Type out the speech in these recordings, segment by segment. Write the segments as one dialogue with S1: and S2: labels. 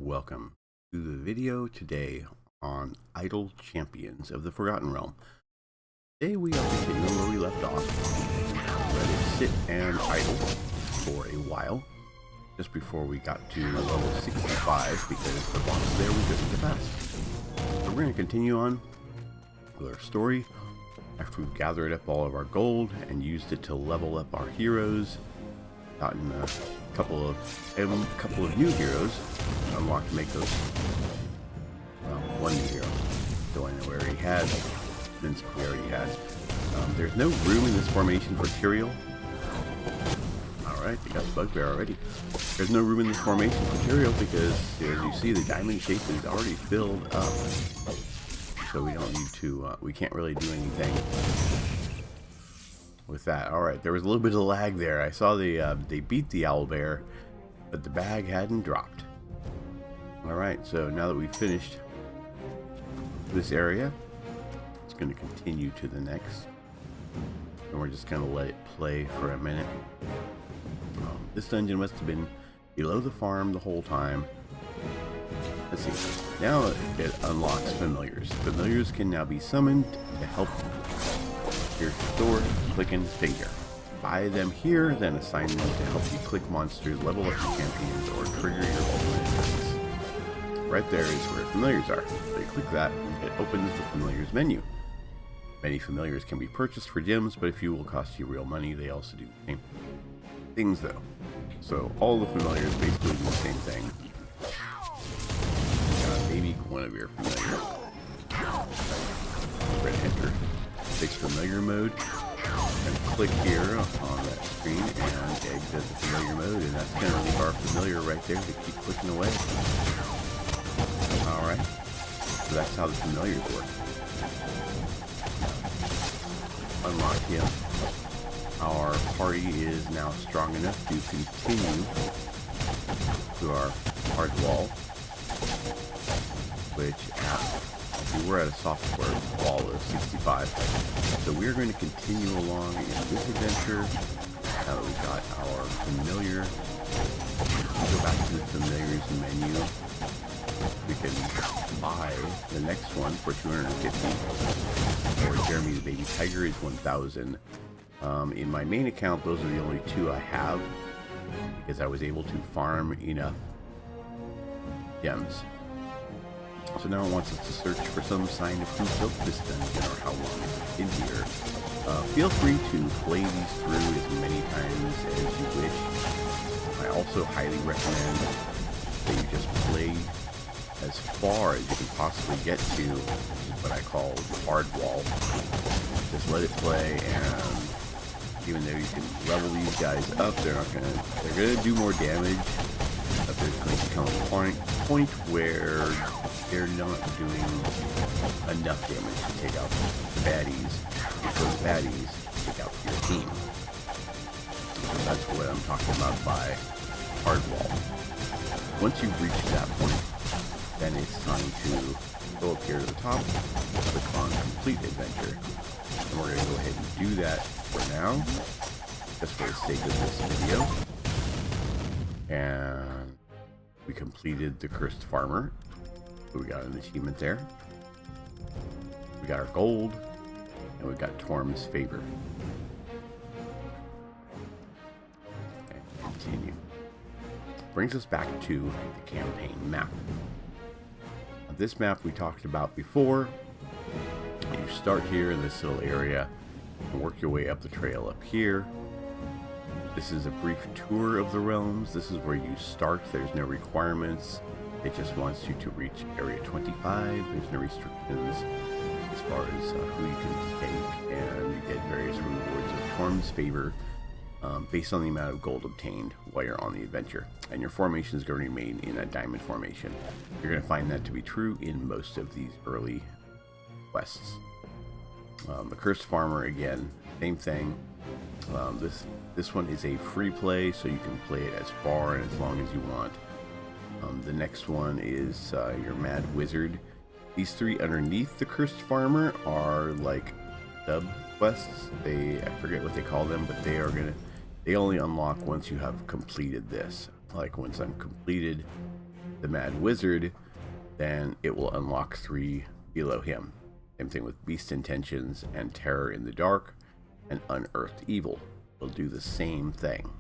S1: welcome to the video today on Idle Champions of the Forgotten Realm. Today we are continuing where we left off. Let it sit and idle for a while, just before we got to level 65 because the boss there we couldn't get past. So we're going to continue on with our story after we've gathered up all of our gold and used it to level up our heroes. Gotten a couple of new heroes unlocked to make those. One new hero. Going we already had. Minsk we already had. There's no room in this formation for Tyrael. Alright, they got the bugbear already. There's no room in this formation for Tyrael because, as you see, the diamond shape is already filled up. So we don't need to, we can't really do anything with that. Alright, there was a little bit of lag there. I saw they beat the owlbear, but the bag hadn't dropped. Alright, so now that we've finished this area, it's going to continue to the next. And we're just going to let it play for a minute. This dungeon must have been below the farm the whole time. Let's see. Now it unlocks familiars. Familiars can now be summoned to help you. Here's the door, click and finger. Buy them here, then assign them to help you click monsters, level up your champions, or trigger your ultimate attacks. Right there is where familiars are. So you click that, it opens the familiars menu. Many familiars can be purchased for gems, but a few will cost you real money. They also do the same things though. So all the familiars basically do the same thing. Maybe one of your familiars. We're gonna enter fix familiar mode. And click here on that screen and exit the familiar mode, and that's gonna leave our familiar right there to keep clicking away. Alright. So that's how the familiars work. Unlock him. Our party is now strong enough to continue to our hard wall, which we're at a software wall of 65. So we're going to continue along in this adventure. Now that we've got our familiar, go back to the familiars menu. We can buy the next one for 250. Or Jeremy the Baby Tiger is 1,000. In my main account, those are the only two I have because I was able to farm enough gems. So now it wants us to search for some sign of who built this dungeon or how long it's been here. Feel free to play these through as many times as you wish. I also highly recommend that you just play as far as you can possibly get to what I call the hard wall. Just let it play, and even though you can level these guys up, they're gonna do more damage. But there's going to come a point where they're not doing enough damage to take out the baddies, because baddies take out your team. So that's what I'm talking about by hard wall. Once you've reached that point, then it's time to go up here to the top, click on complete adventure. And we're going to go ahead and do that for now, just for the sake of this video. And we completed the Cursed Farmer. So we got an achievement there. We got our gold, and we got 𝗏𝗏𝗧𝗪 favor. And continue. Brings us back to the campaign map. Now, this map we talked about before. You start here in this little area and work your way up the trail up here. This is a brief tour of the realms. This is where you start. There's no requirements. It just wants you to reach area 25. There's no restrictions as far as who you can take, and you get various rewards of 𝗏𝗏𝗧𝗪 favor based on the amount of gold obtained while you're on the adventure. And your formation is going to remain in a diamond formation. You're going to find that to be true in most of these early quests. The Cursed Farmer, again, same thing. This one is a free play, so you can play it as far and as long as you want. The next one is your Mad Wizard. These three underneath the Cursed Farmer are like sub quests. I forget what they call them, but they only unlock once you have completed this. Like once I'm completed the 𝗪𝗧𝗛𝗛, then it will unlock 3 below him. Same thing with Beast Intentions and Terror in the Dark and Unearthed Evil. It'll do the same thing.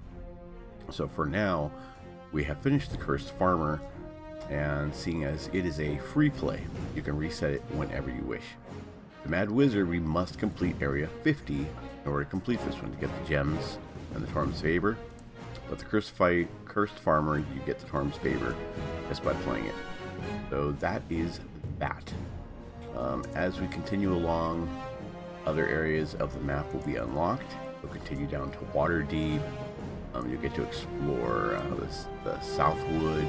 S1: So for now, we have finished the Cursed Farmer, and seeing as it is a free play, you can reset it whenever you wish. The 𝗪𝗧𝗛𝗛, we must complete Area 50 in order to complete this one to get the gems and the Torm's Favor. But the Cursed Farmer, you get the Torm's Favor just by playing it. So that is that. As we continue along, other areas of the map will be unlocked. We'll continue down to Waterdeep. You'll get to explore the Southwood.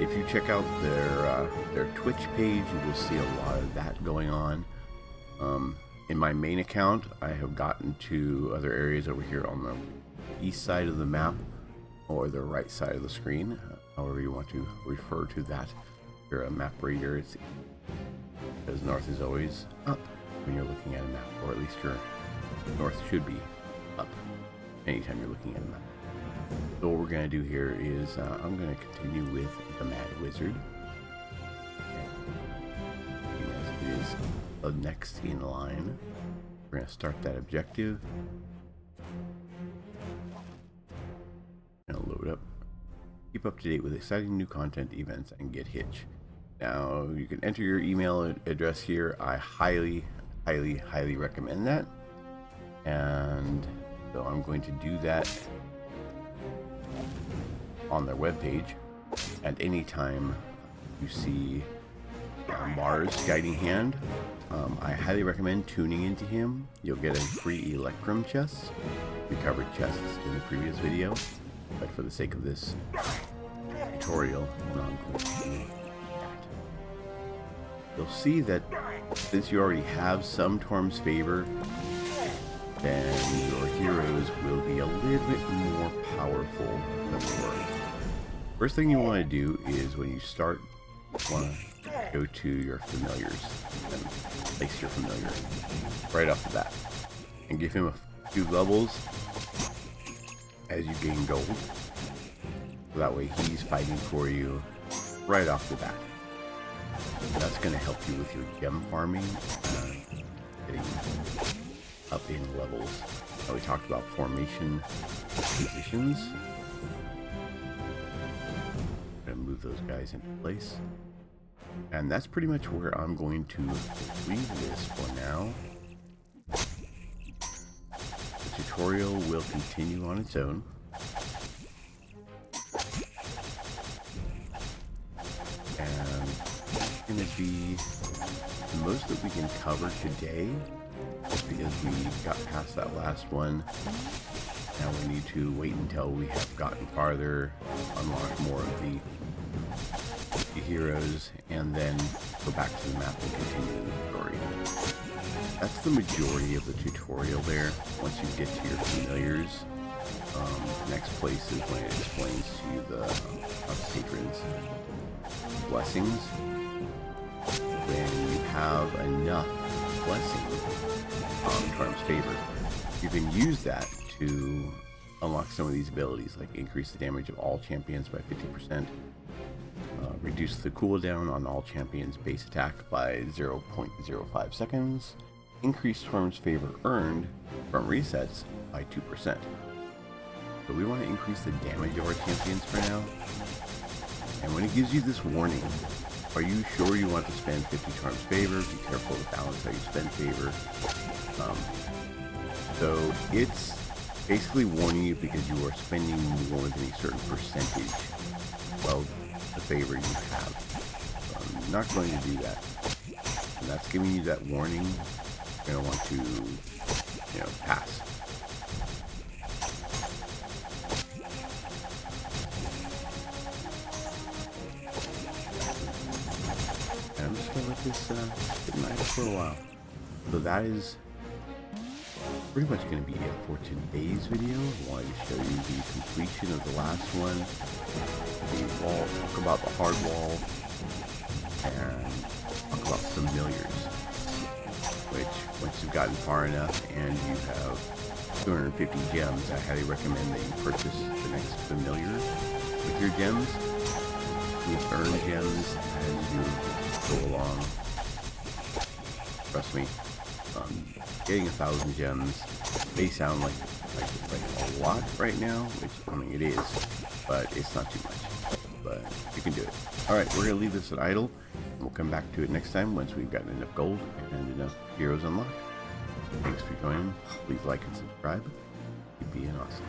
S1: If you check out their Twitch page, you will see a lot of that going on. In my main account, I have gotten to other areas over here on the east side of the map, or the right side of the screen, however you want to refer to that. If you're a map reader, it's because north is always up when you're looking at a map, or at least your north should be up anytime you're looking at a map. So what we're going to do here is I'm going to continue with the 𝗪𝗧𝗛𝗛, as it is the next in line. We're going to start that objective. Going to load up. Keep up to date with exciting new content, events, and get Hitch. Now you can enter your email address here. I highly recommend that, and so I'm going to do that on their webpage. And anytime you see Mars Guiding Hand, I highly recommend tuning into him. You'll get a free Electrum chest. We covered chests in the previous video, but for the sake of this tutorial, I'm going to do that. You'll see that since you already have some Torm's Favor, then your heroes will be a little bit more powerful than they were. First thing you want to do is when you start, you want to go to your familiars and place your familiar right off the bat and give him a few levels as you gain gold. So that way he's fighting for you right off the bat. That's going to help you with your gem farming, getting up in levels. Now we talked about formation positions. I'm going to move those guys into place. And that's pretty much where I'm going to leave this for now. The tutorial will continue on its own. And it's going to be the most that we can cover today, because we got past that last one. Now we need to wait until we have gotten farther, unlock more of the heroes, and then go back to the map and continue the story. That's the majority of the tutorial there. Once you get to your familiars, next place is when it explains to you the patrons' blessings. When you have enough blessings on Torm's Favor, you can use that to unlock some of these abilities, like increase the damage of all champions by 50%, reduce the cooldown on all champions' base attack by 0.05 seconds, increase Torm's Favor earned from resets by 2%. So we want to increase the damage of our champions for now. And when it gives you this warning, are you sure you want to spend 50 Torm's Favor? Be careful to balance how you spend favor. So it's basically warning you because you are spending more than a certain percentage of the favor you have. So I'm not going to do that. And that's giving you that warning. You're going to want to, pass. And I'm just going to let this sit nice for a while. So that is pretty much going to be it for today's video. I wanted to show you the completion of the last one, the wall, talk about the hard wall, and talk about familiars, which once you've gotten far enough and you have 250 gems, I highly recommend that you purchase the next familiar with your gems. You earn gems as you go along. Trust me, getting 1,000 gems may sound like a lot right now, which I mean it is, but it's not too much. But you can do it. All right, we're gonna leave this at idle. We'll come back to it next time once we've gotten enough gold and enough heroes unlocked. Thanks for joining. Please like and subscribe. Keep being awesome.